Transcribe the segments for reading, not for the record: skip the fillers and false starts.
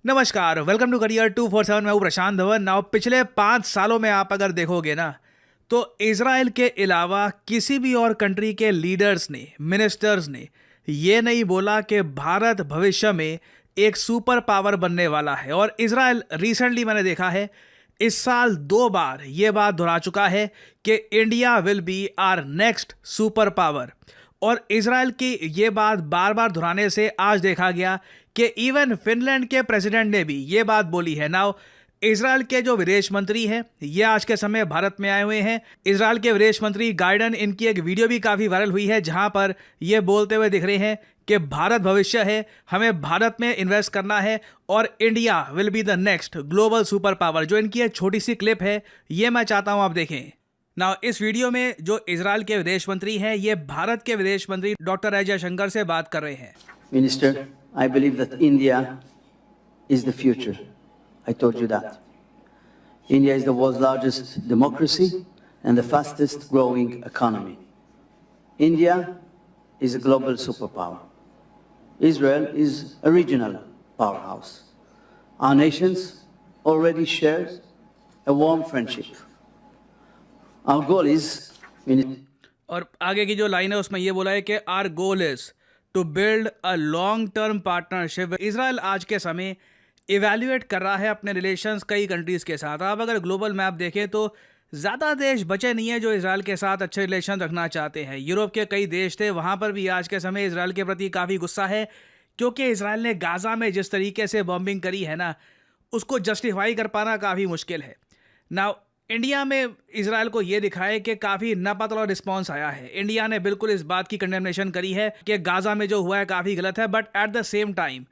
नमस्कार, welcome to career 247। मैं हूं प्रशांत धवन। नाउ पिछले 5 सालों में आप अगर देखोगे ना, तो इजराइल के अलावा किसी भी और कंट्री के लीडर्स ने, मिनिस्टर्स ने ये नहीं बोला कि भारत भविष्य में एक सुपर पावर बनने वाला है। और इजराइल रिसेंटली मैंने देखा है, इस साल 2 बार ये बात दोहरा चुका है कि India will be our next super power. और इजराइल की ये बात बार बार दोहराने से आज देखा गया कि इवन फिनलैंड के प्रेसिडेंट ने भी ये बात बोली है। नाउ इजराइल के जो विदेश मंत्री हैं, ये आज के समय भारत में आए हुए हैं। इजराइल के विदेश मंत्री गाइडन, इनकी एक वीडियो भी काफ़ी वायरल हुई है जहां पर ये बोलते हुए दिख रहे हैं कि भारत भविष्य है, हमें भारत में इन्वेस्ट करना है और India will be the next global super power. जो इनकी एक छोटी सी क्लिप है, ये मैं चाहता हूं आप देखें। ना इस वीडियो में जो इजराइल के विदेश मंत्री हैं, ये भारत के विदेश मंत्री डॉक्टर एस जयशंकर से बात कर रहे हैं। Minister, I believe that India is the future. I told you that. India is the world's largest democracy and the fastest growing economy. India is a global superpower. Israel is a regional powerhouse. Our nations already share a warm friendship. Our goal is... और आगे की जो line है उसमें ये बोला है कि our goal is to build a long term partnership. Israel आज के समय इवैल्यूएट कर रहा है अपने रिलेशंस कई कंट्रीज़ के साथ। आप अगर ग्लोबल मैप देखें तो ज़्यादा देश बचे नहीं है जो इजराइल के साथ अच्छे रिलेशन रखना चाहते हैं। यूरोप के कई देश थे, वहाँ पर भी आज के समय इजराइल के प्रति काफ़ी गुस्सा है, क्योंकि इजराइल ने गाज़ा में जिस तरीके से बॉम्बिंग करी है ना, उसको जस्टिफाई कर पाना काफ़ी मुश्किल है। नाउ इंडिया में इजराइल को ये दिखाए कि काफ़ी नापतला रिस्पांस आया है। इंडिया ने बिल्कुल इस बात की कंडेमनेशन करी है कि गाज़ा में जो हुआ है काफ़ी गलत है, but at the same time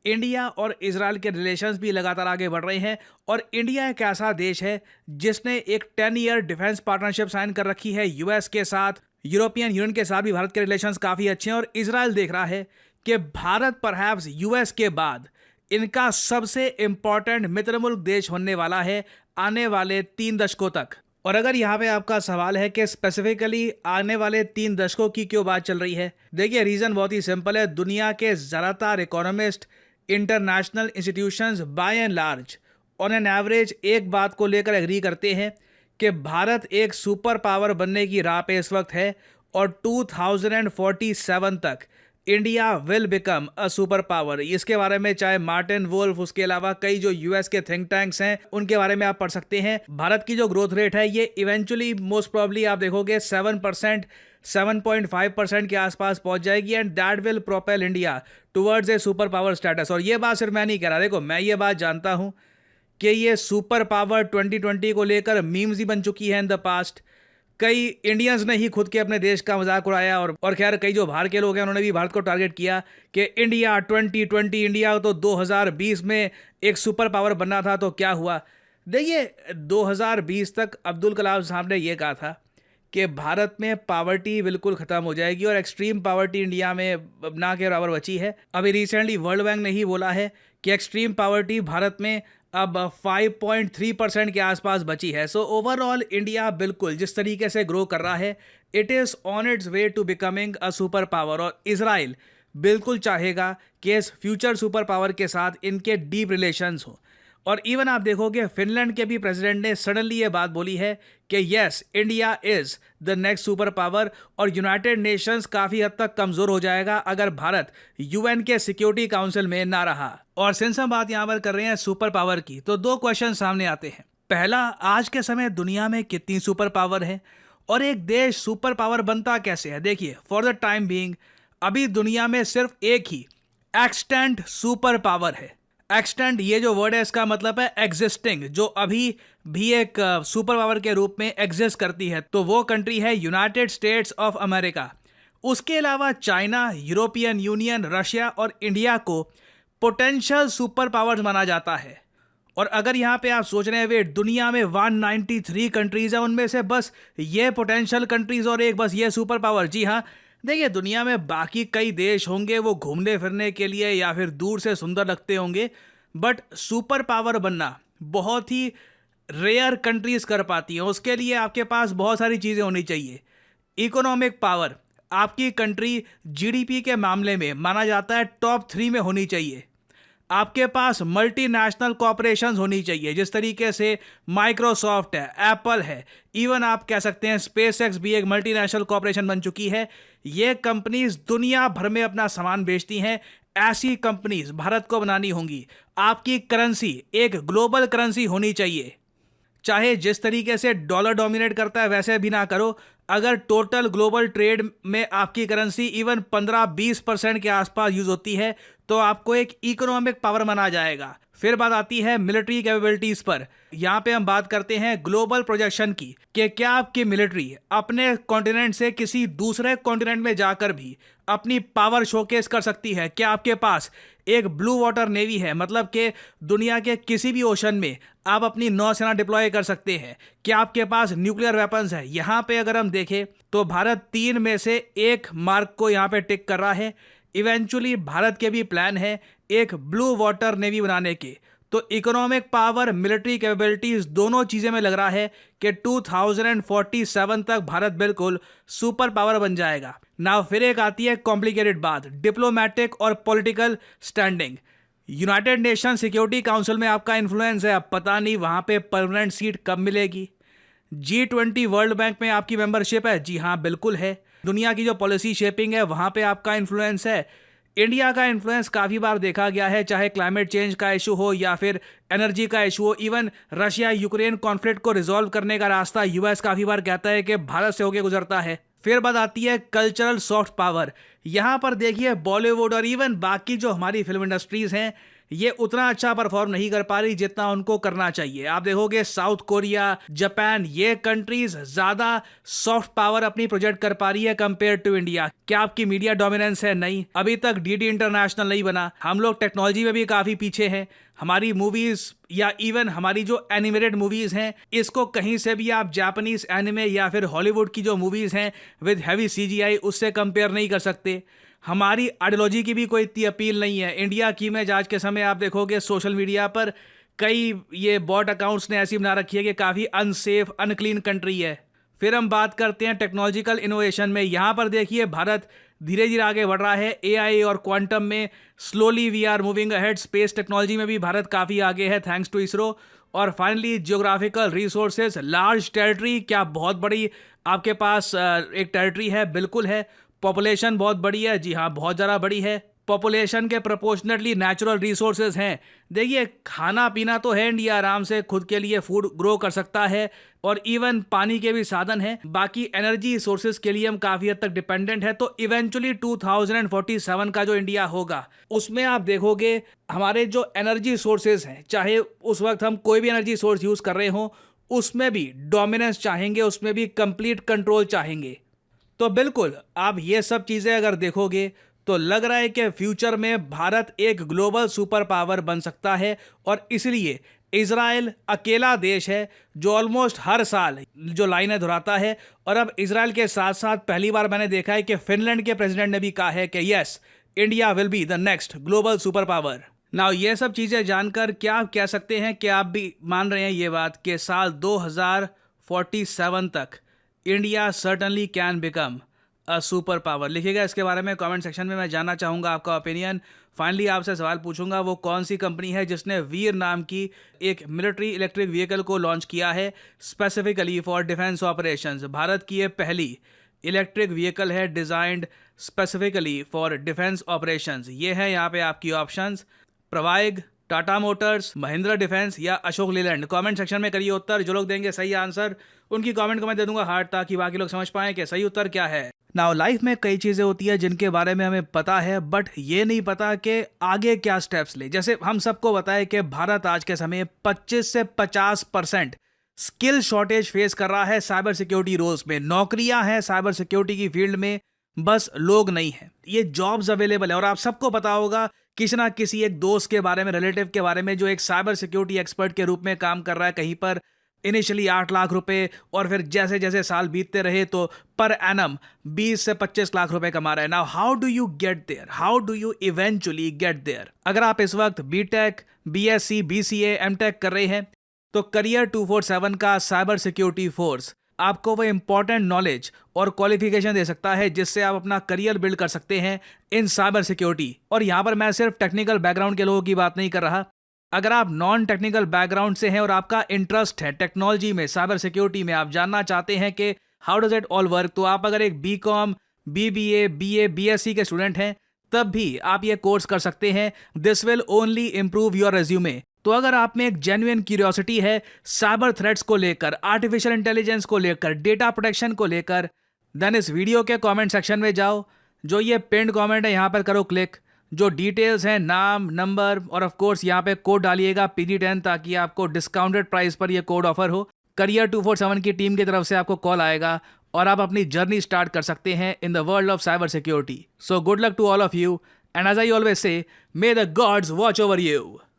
India और इजराइल के रिलेशंस भी लगातार आगे बढ़ रहे हैं। और इंडिया एक ऐसा देश है जिसने एक 10 ईयर डिफेंस पार्टनरशिप साइन कर रखी है यूएस के साथ। यूरोपियन यूनियन के साथ भी भारत के रिलेशंस काफ़ी अच्छे हैं। और इजराइल देख रहा है कि भारत परहैप्स यूएस के बाद इनका सबसे इंपॉर्टेंट मित्र मुल्क देश होने वाला है आने वाले 3 दशकों तक। और अगर यहाँ पे आपका सवाल है कि स्पेसिफिकली आने वाले 3 दशकों की क्यों बात चल रही है, देखिए रीज़न बहुत ही सिंपल है। दुनिया के ज़्यादातर economist, international institutions by and large on an average एक बात को लेकर एग्री करते हैं कि भारत एक सुपर पावर बनने की राह पे इस वक्त है और 2047 तक India will become a super power. इसके बारे में चाहे मार्टिन वुल्फ, उसके अलावा कई जो यूएस के थिंक टैंक्स हैं, उनके बारे में आप पढ़ सकते हैं। भारत की जो ग्रोथ रेट है ये इवेंचुअली मोस्ट प्रॉब्ली आप देखोगे 7%, 7.5% के आसपास पहुंच जाएगी and that will propel India towards a super power status. और ये बात सिर्फ मैं नहीं कह रहा, देखो मैं ये बात जानता हूँ कि ये सुपर पावर 2020 को लेकर मीम्स ही बन चुकी है इन द पास्ट। कई इंडियंस ने ही खुद के अपने देश का मजाक उड़ाया और खैर कई जो बाहर के लोग हैं उन्होंने भी भारत को टारगेट किया कि इंडिया 2020, इंडिया तो 2020 में एक सुपर पावर बनना था तो क्या हुआ। देखिए 2020 तक अब्दुल कलाम साहब ने ये कहा था कि भारत में पावर्टी बिल्कुल ख़त्म हो जाएगी और एक्सट्रीम पावर्टी इंडिया में ना के बराबर बची है। अभी रिसेंटली वर्ल्ड बैंक ने ही बोला है कि एक्सट्रीम पावर्टी भारत में अब 5.3% के आसपास बची है। सो ओवरऑल इंडिया बिल्कुल जिस तरीके से ग्रो कर रहा है, it is on its way to becoming a super power. और इजराइल बिल्कुल चाहेगा कि इस फ्यूचर सुपर पावर के साथ इनके डीप रिलेशंस हो। और इवन आप देखोगे फिनलैंड के भी प्रेसिडेंट ने सडनली ये बात बोली है कि yes, India is the next super power और यूनाइटेड नेशंस काफ़ी हद तक कमज़ोर हो जाएगा अगर भारत यूएन के सिक्योरिटी काउंसिल में ना रहा। और सिंस हम बात यहाँ पर कर रहे हैं सुपर पावर की, तो 2 क्वेश्चन सामने आते हैं। पहला, आज के समय दुनिया में कितनी सुपर पावर है और एक देश सुपर पावर बनता कैसे है। देखिए फॉर द टाइम बीइंग अभी दुनिया में सिर्फ एक ही एक्सटेंट सुपर पावर है। एक्सटेंट ये जो वर्ड है इसका मतलब है एग्जिस्टिंग, जो अभी भी एक सुपर पावर के रूप में एग्जिस्ट करती है, तो वो कंट्री है यूनाइटेड स्टेट्स ऑफ अमेरिका। उसके अलावा चाइना, यूरोपियन यूनियन, रशिया और इंडिया को पोटेंशियल सुपर पावर्स माना जाता है। और अगर यहाँ पे आप सोच रहे हैं वेट, दुनिया में 193 कंट्रीज हैं, उनमें से बस ये पोटेंशियल कंट्रीज और एक बस ये सुपर पावर। जी हाँ, देखिए दुनिया में बाकी कई देश होंगे वो घूमने फिरने के लिए या फिर दूर से सुंदर लगते होंगे, बट सुपर पावर बनना बहुत ही रेयर कंट्रीज कर पाती हैं। उसके लिए आपके पास बहुत सारी चीज़ें होनी चाहिए। इकोनॉमिक पावर, आपकी कंट्री जीडीपी के मामले में माना जाता है टॉप 3 में होनी चाहिए। आपके पास मल्टीनेशनल कॉर्पोरेशंस होनी चाहिए, जिस तरीके से माइक्रोसॉफ्ट है, एप्पल है, इवन आप कह सकते हैं स्पेसएक्स भी एक मल्टीनेशनल कॉर्पोरेशन बन चुकी है। ये कंपनीज दुनिया भर में अपना सामान बेचती हैं। ऐसी कंपनीज भारत को बनानी होंगी। आपकी करेंसी एक ग्लोबल करेंसी होनी चाहिए। चाहे जिस तरीके से डॉलर डोमिनेट करता है वैसे भी ना करो। अगर टोटल ग्लोबल ट्रेड में आपकी करेंसी इवन 15-20% के आसपास यूज होती है तो आपको एक इकोनॉमिक पावर माना जाएगा। फिर बात आती है मिलिट्री कैपेबिलिटीज पर। यहाँ पे हम बात करते हैं ग्लोबल प्रोजेक्शन की कि क्या आपकी मिलिट्री अपने कॉन्टिनेंट से किसी दूसरे कॉन्टिनेंट में जाकर भी अपनी पावर शोकेस कर सकती है। क्या आपके पास एक ब्लू वाटर नेवी है, मतलब कि दुनिया के किसी भी ओशन में आप अपनी नौसेना डिप्लॉय कर सकते हैं। क्या आपके पास न्यूक्लियर वेपन्स है। यहाँ पे अगर हम देखें तो भारत 3 में से 1 मार्क को यहाँ पे टिक कर रहा है। इवेंचुअली भारत के भी प्लान है एक ब्लू वाटर नेवी बनाने के। तो इकोनॉमिक पावर, मिलिट्री कैपेबिलिटीज, दोनों चीज़ें में लग रहा है कि 2047 तक भारत बिल्कुल सुपर पावर बन जाएगा। नाउ फिर एक आती है कॉम्प्लिकेटेड बात, डिप्लोमेटिक और political standing. United nation security council में आपका इन्फ्लुएंस है, अब पता नहीं वहाँ पे परमानेंट सीट कब मिलेगी। G20 वर्ल्ड बैंक में आपकी मेंबरशिप है, जी हाँ बिल्कुल है। दुनिया की जो पॉलिसी शेपिंग है वहाँ पे आपका इन्फ्लुएंस है। इंडिया का इन्फ्लुएंस काफ़ी बार देखा गया है, चाहे क्लाइमेट चेंज का इशू हो या फिर एनर्जी का इशू हो। इवन रशिया यूक्रेन कॉन्फ्लिक्ट को रिजॉल्व करने का रास्ता यूएस काफ़ी बार कहता है कि भारत से होकर गुजरता है। फिर बात आती है कल्चरल सॉफ्ट पावर। यहाँ पर देखिए बॉलीवुड और इवन बाकी जो हमारी फिल्म इंडस्ट्रीज हैं ये उतना अच्छा परफॉर्म नहीं कर पा रही जितना उनको करना चाहिए। आप देखोगे साउथ कोरिया, जापान, ये कंट्रीज ज़्यादा सॉफ्ट पावर अपनी प्रोजेक्ट कर पा रही है कंपेयर टू इंडिया। क्या आपकी मीडिया डोमिनेंस है? नहीं, अभी तक डीडी इंटरनेशनल नहीं बना। हम लोग टेक्नोलॉजी में भी काफ़ी पीछे हैं। हमारी मूवीज़ या इवन हमारी जो एनिमेटेड मूवीज़ हैं इसको कहीं से भी आप जापानीज एनिमे या फिर हॉलीवुड की जो मूवीज़ हैं विद हैवी CGI उससे कंपेयर नहीं कर सकते। हमारी आइडियोलॉजी की भी कोई इतनी अपील नहीं है। इंडिया की इमेज आज के समय आप देखोगे सोशल मीडिया पर कई ये बॉट अकाउंट्स ने ऐसी बना रखी है कि काफ़ी अनसेफ, अनक्लीन कंट्री है। फिर हम बात करते हैं टेक्नोलॉजिकल इनोवेशन में। यहाँ पर देखिए भारत धीरे धीरे आगे बढ़ रहा है। AI और क्वांटम में slowly we are moving ahead. Space technology में भी भारत काफ़ी आगे है थैंक्स टू इसरो। और finally geographical resources, large territory. क्या बहुत बड़ी आपके पास एक टेरिटरी है? बिल्कुल है। पॉपुलेशन बहुत बड़ी है, जी हाँ बहुत ज़्यादा बड़ी है। पॉपुलेशन के प्रोपोर्शनली नेचुरल रिसोर्सेज हैं। देखिए खाना पीना तो है, इंडिया आराम से खुद के लिए फूड ग्रो कर सकता है और इवन पानी के भी साधन हैं। बाकी एनर्जी सोर्सेज के लिए हम काफ़ी हद तक डिपेंडेंट है। तो इवेंचुअली 2047 का जो इंडिया होगा उसमें आप देखोगे हमारे जो एनर्जी सोर्सेज हैं, चाहे उस वक्त हम कोई भी एनर्जी सोर्स यूज़ कर रहे हों, उसमें भी डोमिनेंस चाहेंगे, उसमें भी कंप्लीट कंट्रोल चाहेंगे। तो बिल्कुल आप ये सब चीज़ें अगर देखोगे तो लग रहा है कि फ्यूचर में भारत एक ग्लोबल सुपर पावर बन सकता है। और इसलिए इजराइल अकेला देश है जो ऑलमोस्ट हर साल जो लाइनें दोहराता है। और अब इजराइल के साथ साथ पहली बार मैंने देखा है कि फिनलैंड के प्रेसिडेंट ने भी कहा है कि yes, India will be the next global super power. Now ये सब चीज़ें जानकर क्या आप कह सकते हैं कि आप भी मान रहे हैं ये बात कि साल 2047 तक India certainly can become a super power? लिखिएगा इसके बारे में कमेंट सेक्शन में, मैं जानना चाहूँगा आपका ओपिनियन। फाइनली आपसे सवाल पूछूंगा, वो कौन सी कंपनी है जिसने वीर नाम की एक मिलिट्री इलेक्ट्रिक व्हीकल को लॉन्च किया है specifically for defence operations? Bharat की ये पहली इलेक्ट्रिक व्हीकल है designed specifically for defence operations. ये है यहाँ पे आपकी ऑप्शंस, प्रवाइग, टाटा मोटर्स, महिंद्रा डिफेंस या अशोक लीलैंड। कमेंट सेक्शन में करिए उत्तर। जो लोग देंगे सही आंसर उनकी कमेंट को मैं दे दूंगा हार्ट, ताकि बाकी लोग समझ पाएं कि सही उत्तर क्या है। नाउ लाइफ में कई चीज़ें होती है जिनके बारे में हमें पता है बट ये नहीं पता कि आगे क्या स्टेप्स ले। जैसे हम सबको पता है कि भारत आज के समय 25 से 50% स्किल शॉर्टेज फेस कर रहा है साइबर सिक्योरिटी रोल्स में। नौकरियां हैं साइबर सिक्योरिटी की फील्ड में, बस लोग नहीं हैं। ये जॉब्स अवेलेबल है और आप सबको पता होगा किसी ना किसी एक दोस्त के बारे में, रिलेटिव के बारे में जो एक साइबर सिक्योरिटी एक्सपर्ट के रूप में काम कर रहा है कहीं पर। इनिशियली 8 लाख रुपए और फिर जैसे जैसे साल बीतते रहे तो पर एनम 20 से 25 लाख रुपए कमा रहा है। Now how do you get there? How do you eventually get there? अगर आप इस वक्त बीटेक, BSc, BCA, MTech कर रहे हैं तो करियर 247 का साइबर सिक्योरिटी फोर्स आपको वो इंपॉर्टेंट नॉलेज और क्वालिफिकेशन दे सकता है जिससे आप अपना करियर बिल्ड कर सकते हैं इन साइबर सिक्योरिटी। और यहाँ पर मैं सिर्फ टेक्निकल बैकग्राउंड के लोगों की बात नहीं कर रहा। अगर आप नॉन टेक्निकल बैकग्राउंड से हैं और आपका इंटरेस्ट है टेक्नोलॉजी में, साइबर सिक्योरिटी में, आप जानना चाहते हैं कि how does it all work, तो आप अगर एक BCom, BBA, BA, BSc के स्टूडेंट हैं तब भी आप ये कोर्स कर सकते हैं। This will only improve your resume. तो अगर आप में एक जेन्युइन क्यूरियोसिटी है साइबर थ्रेट्स को लेकर, आर्टिफिशियल इंटेलिजेंस को लेकर, डेटा प्रोटेक्शन को लेकर, देन इस वीडियो के कमेंट सेक्शन में जाओ, जो ये पिन्ड कमेंट है यहाँ पर करो क्लिक, जो डिटेल्स हैं, नाम, नंबर और ऑफ कोर्स यहाँ पे कोड डालिएगा PG10 ताकि आपको डिस्काउंटेड प्राइस पर ये कोड ऑफर हो। करियर 247 की टीम की तरफ से आपको कॉल आएगा और आप अपनी जर्नी स्टार्ट कर सकते हैं in the world of cyber security. So good luck to all of you and as I always say, may the gods watch over you.